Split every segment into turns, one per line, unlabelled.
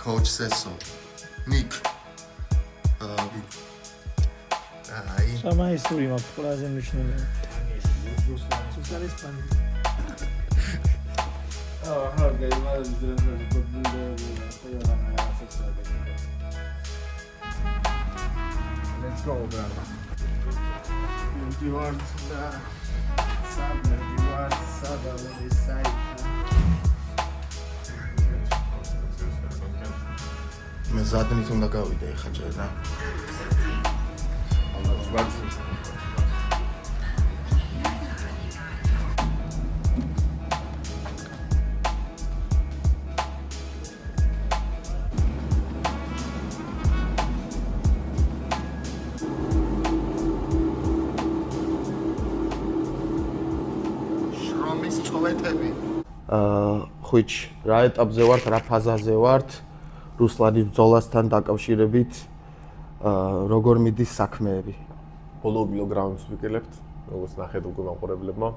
Coach says so. Nick.
Самая история мог ყველაზე მნიშვნელოვანი. Ruslan Espani.
Let's go, brother. You are the Sabner, you are Sabner on this side.
მე ზადნით უნდა გავიდე ხა ჯერ რა. შრომის წვეთები. ხუჩ, რა ეტაპზე ვართ, რა ფაზაზე ვართ? რუსლანის ბრძოლასთან დაკავშირებით როგორ მიდის საქმეები?
ბოლო კილოგრამებს ვიკელებთ, როგორც ნახეთ უკვე მაყურებლებმა.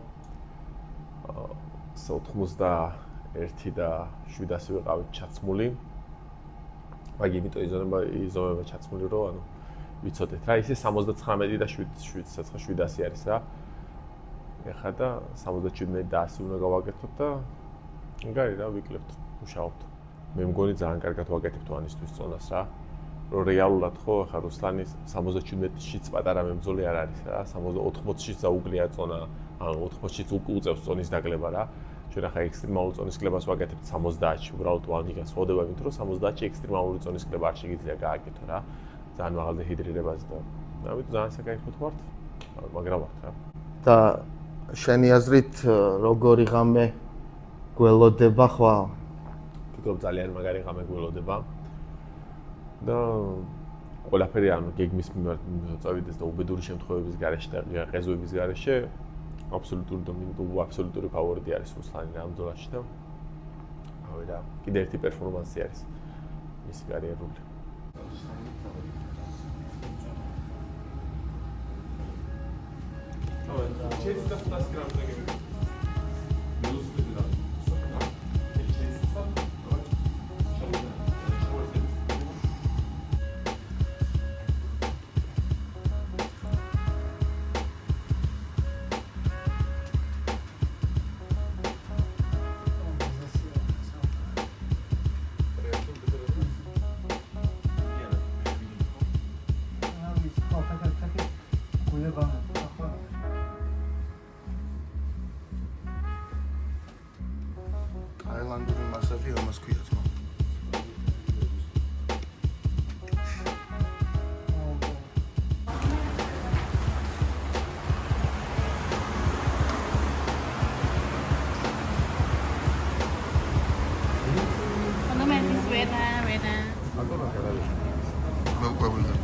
91 და 700 ვიყავით ჩაცმული. მაგ იმიტომ იზომება ჩაცმული რო, ანუ ვიცოდეთ რა, ისე 79 და 700 არის რა. ეხლა და 77 და 100 უნდა გავაკეთოთ და გარი რა ვიკლებთ, მუშაობთ. მე მგონი ძალიან კარგად ვაკეთებთ ანისთვის წონას რა. რო რეალურად ხო ახლა რუსლანის 77-შიც პატარა მემძოლი არ არის რა, 80-შიც დაუკლია წონა, ანუ 80-შიც უწევს წონის დაგლება რა. ჩვენ ახლა ექსტრემალურ წონის კლებას ვაკეთებთ 70-ში, უბრალოდ ვანიგას ვხდება იმით, რომ 70-ში ექსტრემალური წონის კლება არ შეგიძლია გააკეთო რა. ძალიან მაღალ დეჰიდრირებაზე და ამიტომ ძალიან საკაიფოდ ვართ, მაგრამ ვართ რა.
და შენი აზრით როგორი ღამე გველოდება ხვალ?
ფიქრობ ძალიან მაგარი ღამე გველოდება. და ყველაფერი ანუ გეგმის მიმართ წავიდეს და უბედური შემთხვევების გარეშე და ყეზოების გარეშე აბსოლუტური ფავორიტი არის რუსლანი რა ამ ბრძოლაში და ავი რა კიდე ერთი პერფორმანსი არის მისი კარიერული.
ტაილანდური მასაჟი ამას ქვია ძმა.
Fundamentos veda.
მე უკვე ვიდა.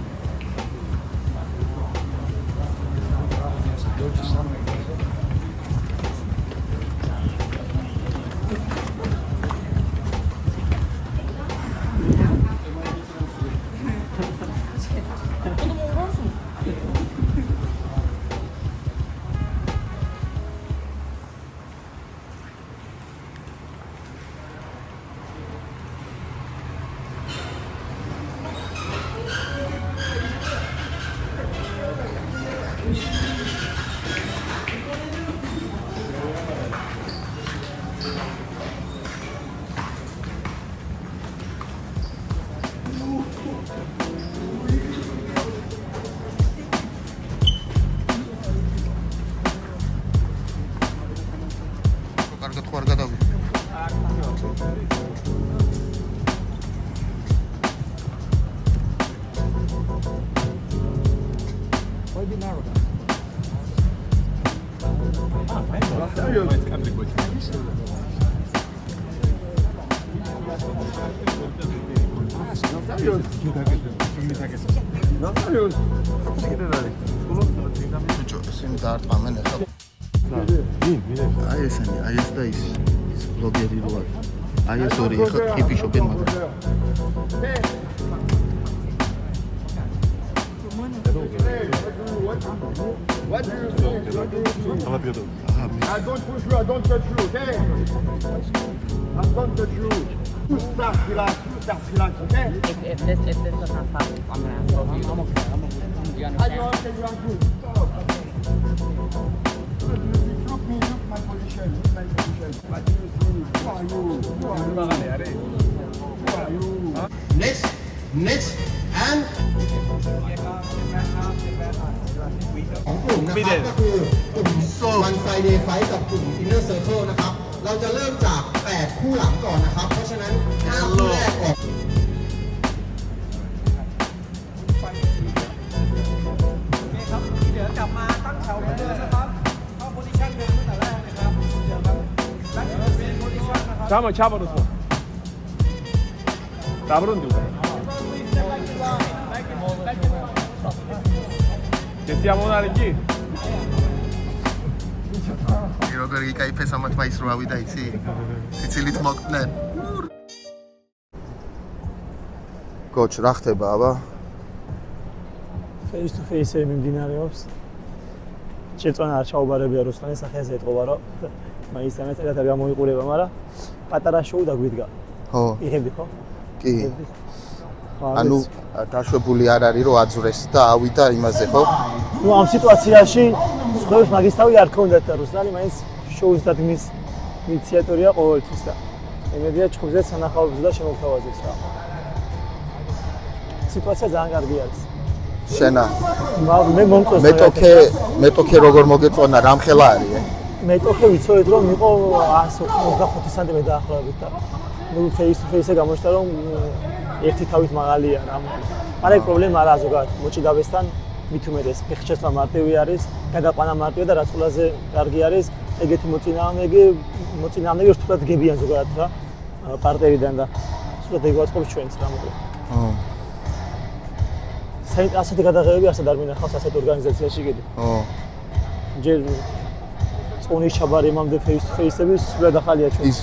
კარგად ხო არ გადავი. ბიჭო, ისინი დაარტყამენ ახლა. აი ესენი, აი ეს და ის ბლოგერი რო არის. აი ეს ორი ახლა კიპიშობენ მაგრამ.
What do you do? I don't push you, I don't touch you, okay? I don't touch you.
Next and ของกลุ่มนะครับก็คือกลุ่ม One Friday Fight กับกลุ่ม Inner Circle นะครับเราจะเริ่มจาก8คู่หลังก่อนนะครับเพราะฉะนั้น5คู่แรกออก
잠깐만 잡아놓고 나부른데 됐지야 모나리기
როგორ იკაიფეს ამათ მაის რო ავიდა იცი სიცილით მოკდნენ კოჩ რა ხდება აბა
face to face მიმდინარეობს შეწონა არ ჩაუბარებია რუსლანის სახეზე ეთყობა რომ მაინც ამერად არ გამოიყურება მაგრამ პატარა შოუ დაგვიდგა
ხო
იღებდი ხო
კი ანუ დაშვებული არ არის რომ აძვრეს და ავიდა იმაზე ხო
ნუ ამ სიტუაციაში სხვებს მაგის თავი არ ქონდათ და რუსლანი მაინც შოუს დადგმის ინიციატორია ყოველთვის და იმედია ჩხუბზე სანახაობებს და შემოგთავაზებს რა სიტუაცია ძალიან კარგი არის
შენა
მე მომწონს
მეტოქე როგორ მოგეწონა რამხელა არის
მეტოქე ვიცოდეთ რომ იყო 185 სანტიმეტრი დაახლოებით და ნუ face to face-ზე გამოჩნდა რომ ერთი თავით მაღალია რა მაგრამ ეგ პრობლემა არა ზოგადად მოჭიდავესთან მით უმეტეს ფეხშესლა მარტივი არის გადაყვანა მარტივია და რაც ყველაზე კარგი არის ეგეთი მოწინააღმდეგე რთულად გებიან ზოგადად რა პარტერიდან და სულად ეგ ვაწყობს ჩვენც რა მოკლედ ასეთი გადაღებები ასად არ მინახავს ასეთ ორგანიზაციაში კიდე ჯერ წონის ჩაბარი მამდე face to face-ები სულად ახალია ჩვენს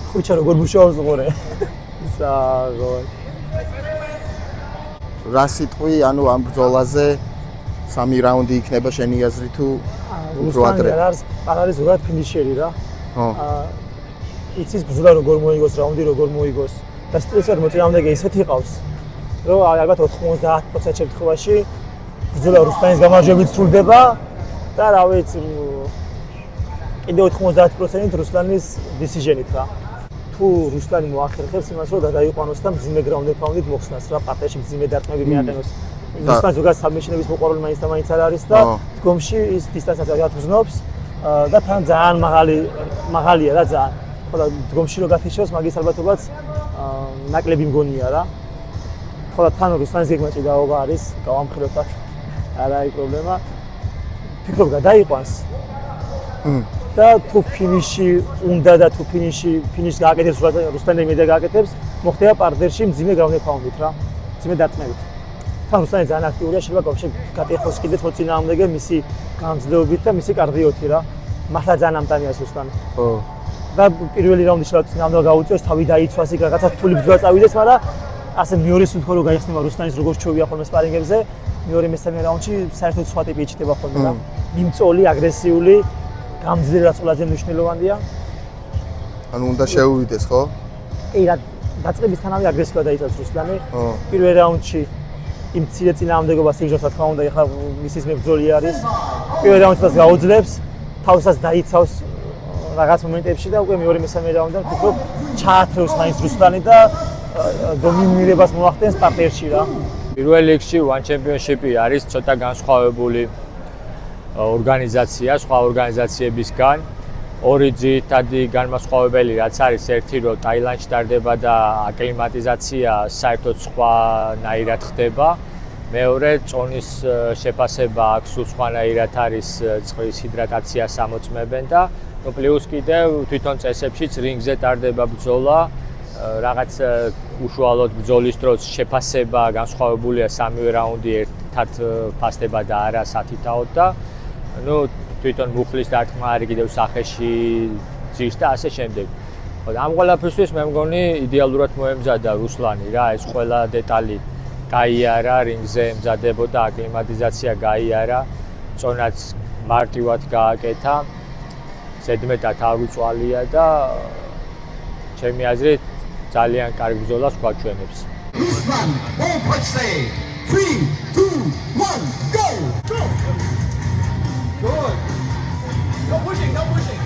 ხუჩა როგორ მუშაობს უყურე საგო
რა სიტყვი ანუ ამ ბრძოლაზე 3 რაუნდი იქნება შენი აზრით თუ უფრო ადრე
არ არის ზოგადად ფინიშერი რა
ხო
იცის ბრძოლა როგორ მოიგოს რაუნდი როგორ მოიგოს და სტრესად მოწინააღმდეგე ისეთი ყავს რომ ალბათ 90% შემთხვევაში ბრძოლა რუსლანის გამარჯვებით სრულდება და რა ვიცი კიდე 90% რუსლანის decision-ით რა თუ რუსლანი მოახერხებს იმას რომ გადაიყვანოს და მძიმე ground and pound-ით მოხსნას რა პარტიაში მძიმე დარტყმები მიაყენოს რუსლანი ზოგადად საბმიშნების მოყვარული მაინც და მაინც არ არის და დგომში ის დისტანციას ათუზნობს და თან ძალიან მაღალია რა ძალიან ხო და დგომში რო გათიშოს მაგის ალბათობაც ნაკლები მგონია რა ხო და თან რუსლანის გეგმა ჭიდაობა არის გავამხილოთ აქ არა არის პრობლემა ფიქრობ გადაიყვანს და თუ ფინიში უნდა და თუ ფინიშს გააკეთებს რუსლანი იმედი გააკეთებს მოხდება პარტერში მძიმე ground and pound-ით რა მძიმე დარტყმებით თან რუსლანი ძალიან აქტიურია შეიძლება გავშე გატეხოს კიდეც მოწინააღმდეგე მისი გამძლეობით და მისი კარდიოთი რა მართლა ძალიან ამტანია რუსლანი
ხო
და პირველი რაუნდი შეიძლება წინააღმდეგე გაუწიოს თავი დაიცვას იქ რაღაცა რთული ბრძოლა წავიდეს მაგრამ ასე მეორე სუნთქო რო გაიხსნება რუსლანის როგორ ჩოვია ხოლმე სპარინგებზე მეორე მესამე რაუნდში საერთოდ სხვა ტიპი ეჩდება ხოლმე რა მიმწოლი აგრესიული გამძლე რაც ყველაზე მნიშვნელოვანია
ანუ უნდა შეუვიდეს ხო
კი რა დაწყებისთანავე აგრესიულად დაიწევს რუსლანი პირველ რაუნდში იმ ცირე წინააღმდეგობას იგრძნობს რა თქმა უნდა ეხლა მისის მებრძოლი არის პირველ რაუნდსაც გაუძლებს თავსაც დაიცავს რაღაც მომენტებში და უკვე მეორე მესამე რაუნდიდან ვფიქრობ ჩაათრევს მაინც რუსლანი და დომინირებას მოახდენს პარტერში რა
პირველ რიგში One Championship-ი არის ცოტა განსხვავებული ორგანიზაცია სხვა ორგანიზაციებისგან ორი ძირითადი განმასხვავებელი რაც არის ერთი რომ ტაილანდში ტარდება და აკლიმატიზაცია საერთოდ სხვანაირად ხდება მეორე წონის შეფასება აქ სულ სხვანაირად არის წყლის ჰიდრატაციას ამოწმებენ და ნუ პლუს კიდევ თვითონ წესებშიც რინგზე ტარდება ბრძოლა რაღაც უშუალოდ ბრძოლის დროს შეფასება განსხვავებულია სამივე რაუნდი ერთად ფასდება და არა სათითაოდ და ну თვითონ მუხლის დარტყმა არის კიდევ სახეში ძირს და ასე შემდეგ. ხო და ამ ყველაფერთვის მე მგონი იდეალურად მოემზადა რუსლანი რა ეს ყველა დეტალი გაიარა რინგზე ემზადებოდა აკლიმატიზაცია გაიარა წონაც მარტივად გააკეთა ზედმეტად არ უწვალია და ჩემი აზრით ძალიან კარგ ბრძოლას გვაჩვენებს.
Ruslan, all punch say. 3, 2, 1, go! Go! Good. No pushing, no pushing.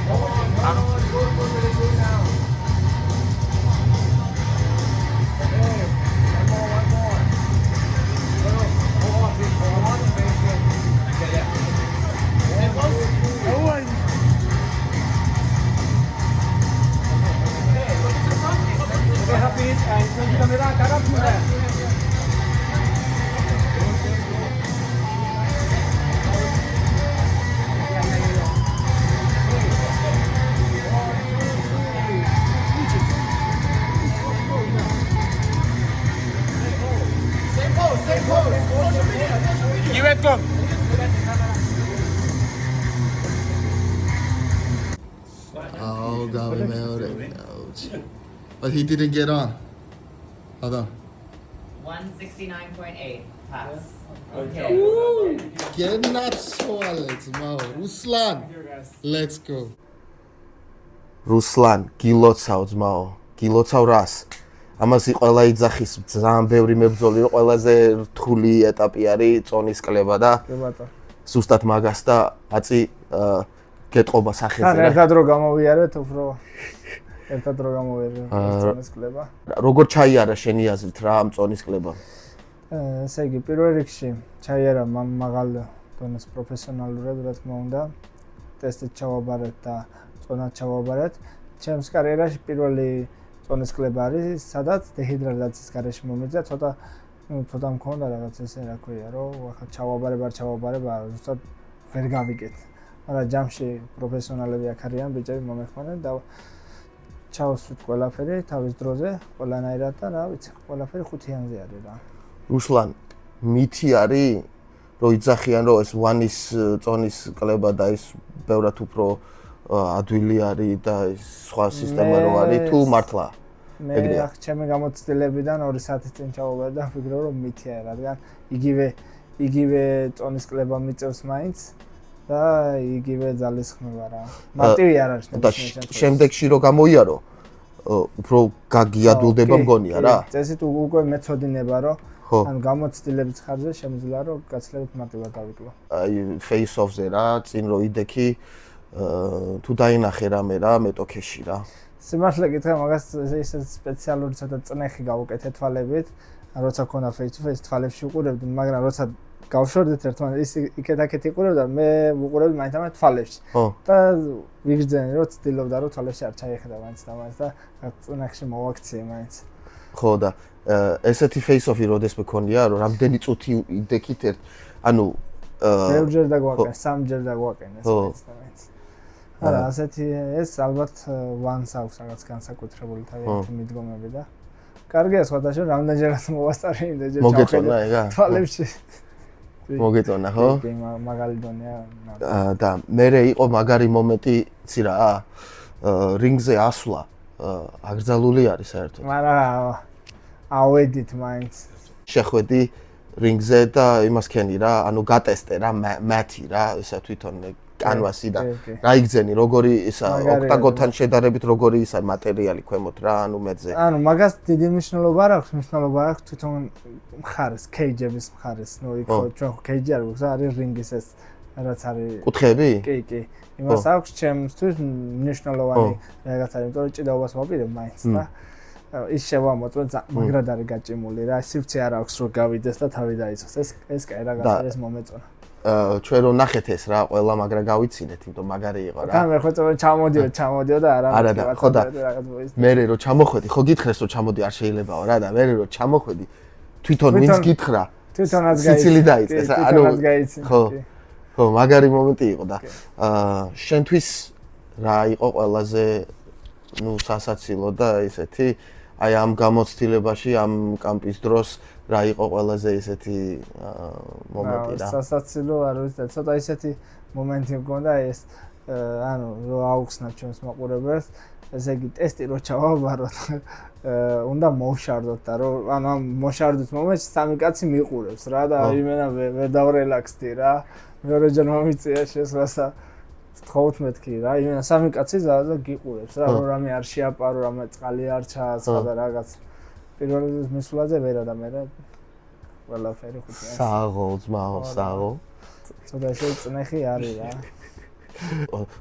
Oh, Gavi meore. But he didn't get on. Hold on.
169.8 pass. Okay.
Get nuts, let's go. Ruslan. Let's go. Ruslan, გილოცავ ძმაო. გილოცავ რას? ამას ყველა იძახის ძალიან ბევრი მებრძოლი რომ ყველაზე რთული ეტაპი არის წონის კლება და ზუსტად მაგას და აწი გეტყობა სახეზე.
თან ერთად რო გამოვიარეთ, უფრო ერთად რო გამოვიარეთ წონის კლება.
როგორ ჩაიარა შენი აზრით რა ამ წონის კლება?
ესე იგი, პირველ რიგში ჩაიარა მაღალ დონეს პროფესიონალურად, რა თქმა უნდა. ტესტით ჩავაბარეთ და წონად ჩავაბარეთ. ჩემს კარიერაში პირველი წონის კლება არის, სადაც დეჰიდრატაციის გარეშე მომეწია, ცოტა მქონდა რაღაც ესე რა ქვია, რომ ახლა ჩავაბარება, ზუსტად ვერ გავიგეთ. მაგრამ ჯამში პროფესიონალები აქ არიან, ბიჭები მომეხმარნენ და ჩავსვით ყველაფერი თავის დროზე, ყველანაირად და რა ვიცი, ყველაფერი ხუთიანზე არის რა.
Ruslan, მითი არის, რომ იძახიან, რომ ეს ვანის წონის კლება და ის ბევრად უფრო ადვილი არის და ის სხვა სისტემა რო არის, თუ მართლა?
მე ახ ჩემი გამოცდილებიდან 2 საათის წინ ჩავაბარე და ვფიქრობ, რომ მითია, რადგან იგივე წონის კლება მიწევს მაინც და იგივე ძალისხმევა რა. მარტივი არ არის
და შემდეგში რო გამოიარო, უფრო გაგიადვილდება მგონია რა.
წესით უკვე მეწოდინება, რომ ან გამოცდილების ხარჯზე შემიძლია რომ გაცილებით მარტივად დავიკლო.
აი face off-ზე რა, წინ რო იდექი თუ დაინახე რამე რა მეტოქეში რა.
სიმართლე გითხრა, მაგას ესე სპეციალური ცოტა წნეხი გავუკეთე თვალებით, როცა ქონა face to face თვალებში უყურებდი, მაგრამ როცა გავშორდეთ ერთმანეთს, ის იქეთ-აქეთ იყურებდა, მე უყურებდი მაინც თვალებში. და ვიგრძენი რომ ცდილობდა რომ თვალებში არ ჩაიხედა მაინც და წნეხში მოვაქციე მაინც.
ხო და ესეთი face off-ი როდესმე ქონია, რომ რამდენი წუთი იდექით ანუ
ბევრჯერ დაგვაკეთე, 3 ჯერ დაგვაკეთე ეს მაინც. არა, ასეთი ეს ალბათ ვანს აქვს რაღაც განსაკუთრებული თავიანთი მიდგომები და კარგია სხვადასხვა რამდენჯერაც მოვასწარე იმდენჯერ
მოგეწონა ეგა?
თვალებში.
მოგეწონა, ხო?
კი, მაგალი დონეა.
და მერე იყო მაგარი მომენტი, იცი რა, რინგზე ასვლა აკრძალული არის საერთოდ.
მაგრამ ავედით მაინც.
შეხვედი რინგზე და იმას ქენი რა, ანუ გატესტე რა, მათი რა, ისა თვითონ კანვასი და გაიგზენი როგორი ისა ოქტაგონთან შედარებით როგორი ისა მატერიალი ქვემოთ რა, ანუ მეძე.
ანუ მაგას დიდი მნიშვნელობა არ აქვს, მნიშვნელობა აქვს თვითონ მხარეს, кейჯების მხარეს. ნუ იქ ჩვენ кейჯი არ გვაქვს, არის რინგის ეს რაც არის
კუთხეები?
კი. იმას აქვს ჩემთვის მნიშვნელოვანი რაღაც არის, იმიტომ რომ ჭიდაობას ვაპირებ მაინც და ის შევამოწმე, მაგრად არის გაჭიმული რა, სივრცე არ აქვს რომ გავიდეს და თავი დაიწყოს. ეს კაი რაღაცა ეს მომეწონა.
ჩვენ რომ ნახეთ ეს რა, ყველა მაგრა გავიცინეთ, იმიტომ მაგარი იყო რა.
თან მე ხო ჩამოდიო და
არა და ხო და მერე რომ ჩამოხვედი, ხო გითხრეს რომ ჩამოდი არ შეიძლებაო რა და მერე რომ ჩამოხვედი, თვითონ ვინც გითხრა,
თვითონაც
სიცილი დაიწყეს, ანუ
ხო.
ხო, მაგარი მომენტი იყო და შენთვის რა იყო ყველაზე ნუ სასაცილო და ესეთი აი ამ გამოცდილებაში, ამ კამპის დროს რა იყო ყველაზე ესეთი მომენტი რა.
სასაცილო არ ვიცი, ცოტა ესეთი მომენტი მქონდა ეს ანუ რო აუხსნა ჩვენს მაყურებელს, ესე იგი ტესტი რო ჩავაბაროთ, უნდა მოვშარდოთ და რო ანუ ამ მოშარდოთ მომენტში სამი კაცი მიყურებს რა და იმენა ვერ დავრელაქსდი რა. მეორეჯერ მომიწია შესვლას და
15-ი რა, იმენა სამი კაცი ზადა გიყურებს რა, რომ რამე არ შეაპარო, რამე წყალი არ ჩააცხა და რაღაც. პირველ მისვლაზე ვერა და მე რა ყველაფერი ხუთი.
საღო, ძმაო, საღო.
ცოტა შეწნეხი არის რა.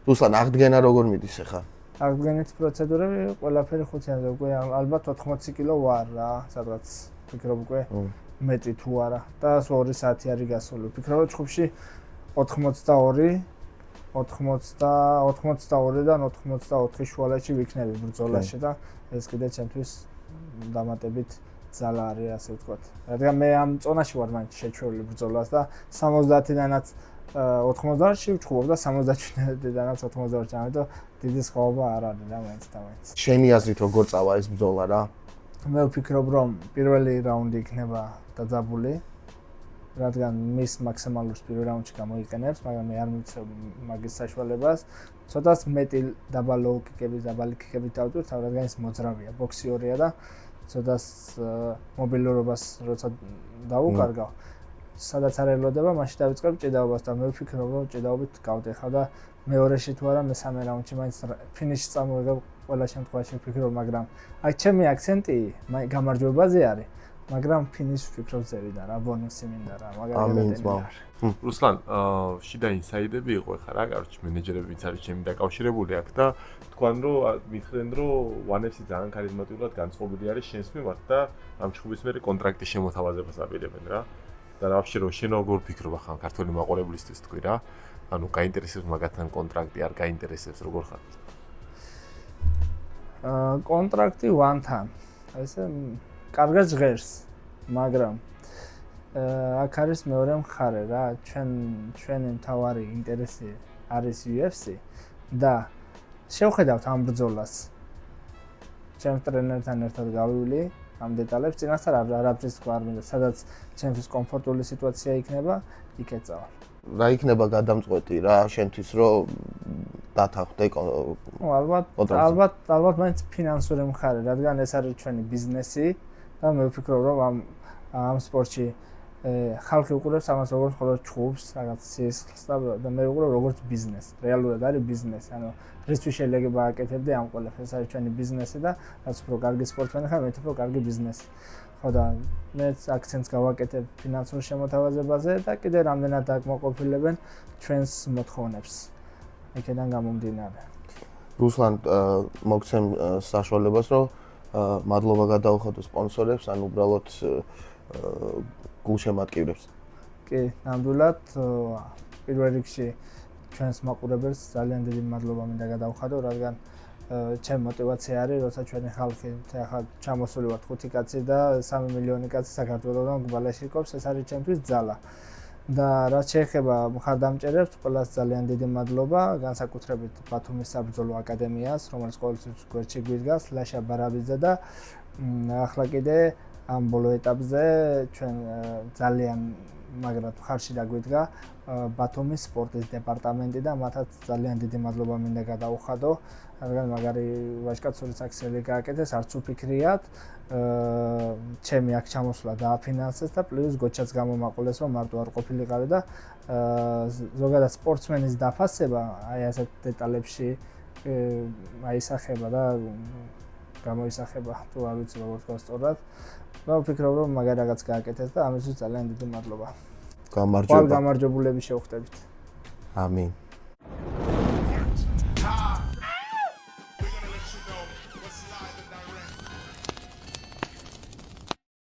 რუსლან, აღდგენა როგორ მიდის ახლა?
აღდგენითი პროცედურები ყველაფერი ხუთიანზე უკვე ალბათ 80 კილო ვარ რა, სადღაც ფიქრობ უკვე მეტი თუ არა და 2 საათი არის გასული. ფიქრობ ჩხუბში 82 82-დან 84 შუალედში ვიქნები ბრძოლაში და ეს კიდე ჩემთვის დამატებით ძალა არის ასე ვთქვათ. რადგან მე ამ წონაში ვარ მაინც შეჩვეული ბრძოლას და 70-დანაც 80-ში ვჩხუბობ და 70-დანაც 80-ში, ამიტომ დიდი სხვაობა არ არის რა მაინც და მაინც.
შენი აზრით როგორ წავა ეს ბრძოლა რა?
მე ვფიქრობ რომ პირველი რაუნდი იქნება დაძაბული. რადგან მის მაქსიმალურს პირველ რაუნდში გამოიყენებს, მაგრამ მე არ მიცემ მაგის საშუალებას. ცოტას მეტი დაბალი კიკებით დავწვით, რადგან ის მოძრავია, ბოქსიორია და ცოტას მობილურობას როცა დაუკარგავ, სადაც არ ელოდება, მაშინ დავიწყებ ჭიდაობას და მე ვფიქრობ, რომ ჭიდაობით გავტეხავ და მეორეში თუ არა მესამე რაუნდში მაინც ფინიში წამოვიღებ ყველა შემთხვევაში ვფიქრობ, მაგრამ აქ ჩემი აქცენტი გამარჯვებაზე არის. მაგრამ ფინიშს ვფიქრობ ზევიდან რა ბონუსი მინდა რა მაგალითად.
რუსლან, შიდა ინსაიდები იყო ხა რა, კაროჩ მენეჯერები ვინც არის ჩემი დაკავშირებული აქ და თქვენ რომ მითხრენ რომ ONE-ი ძალიან ქარიზმატულად განწყობილი არის შენს მიმართ და ამ ჩხუბის მერე კონტრაქტის შემოთავაზებას აპირებენ რა. და ვაფშე რომ შენ როგორ ფიქრობ ახლა ქართველი მაყურებლისთვის თქვი რა. ანუ გაინტერესებს მაგათთან კონტრაქტი, არ გაინტერესებს როგორ ხარ?
კონტრაქტი ONE-თან. ესე კარგად ჟღერს, მაგრამ აქ არის მეორე მხარე რა, ჩვენი მთავარი ინტერესი არის UFC და შევხედავთ ამ ბრძოლას. ჩემს ტრენერთან ერთად გავივლი ამ დეტალებს, წინასწარ არაფრის თქვა არ მინდა, სადაც ჩემთვის კომფორტული სიტუაცია იქნება, იქ ეწავალ.
რა იქნება გადამწყვეტი რა შენთვის რომ დათანხმდე
ალბათ მაინც ფინანსური მხარე, რადგან ეს არის ჩვენი ბიზნესი და მე ვფიქრობ რომ ამ სპორტში ხალხი უყურებს ამას როგორც მხოლოდ ჩხუბს, რაღაც სისხლს და მე ვუყურებ როგორც ბიზნესს. რეალურად არის ბიზნესი, ანუ რისთვის შეიძლება აკეთებდე ამ ყველაფერს, ეს არის ჩვენი ბიზნესი და რაც უფრო კარგი სპორტსმენი ხარ, მით უფრო კარგი ბიზნესი. ხო და მეც აქცენტს გავაკეთებ ფინანსურ შემოთავაზებაზე და კიდე რამდენად დაკმაყოფილებენ ჩვენს მოთხოვნებს. იქედან გამომდინარე.
რუსლან, მოგცემ საშუალებას, რომ მადლობა გადაუხადო სპონსორებს, ან უბრალოდ გულშემატკივრებს.
კი, ნამდვილად პირველ რიგში ჩვენს მაყურებელს ძალიან დიდი მადლობა მინდა გადაუხადო, რადგან ჩემი мотиваცია არის, როცა ჩვენი ხალხი ახლა ჩამოსული ვართ 5 კაცი და 3 მილიონი კაცი საქართველოსთან გუბალაში ყოფს, ეს არის ჩემთვის ძალა. და რაც შეეხება მხარდამჭერებს, ყველას ძალიან დიდი მადლობა, განსაკუთრებით ბათუმის საბრძოლო აკადემიას, რომელიც ყოველთვის გვერდში გვიდგას, ლაშა ბარაბიძე და ახლა კიდე ამ ბოლო ეტაპზე ჩვენ ძალიან მაგრად მხარში დაგვიდგა ბათუმის სპორტის დეპარტამენტი და მათაც ძალიან დიდი მადლობა მინდა გადაუხადო, რადგან მაგარი ვაჟკაცური საქსელი გააკეთეს, არც უფიქრიათ. ჩემი აქ ჩამოსვლა დააფინანსეს და პლუს გოჩაც გამომაყოლეს, რომ მარტო არ ყოფილიყავი და ზოგადად სპორტსმენის დაფასება აი ასეთ დეტალებში აისახება და გამოისახება, თუ არ ვიცი როგორ თქვა სწორად. და ვფიქრობ, რომ მაგარი რაღაც გააკეთეს და ამისთვის ძალიან დიდი მადლობა.
გამარჯობა.
გამარჯვებულები შევხვდებით.
ამინ.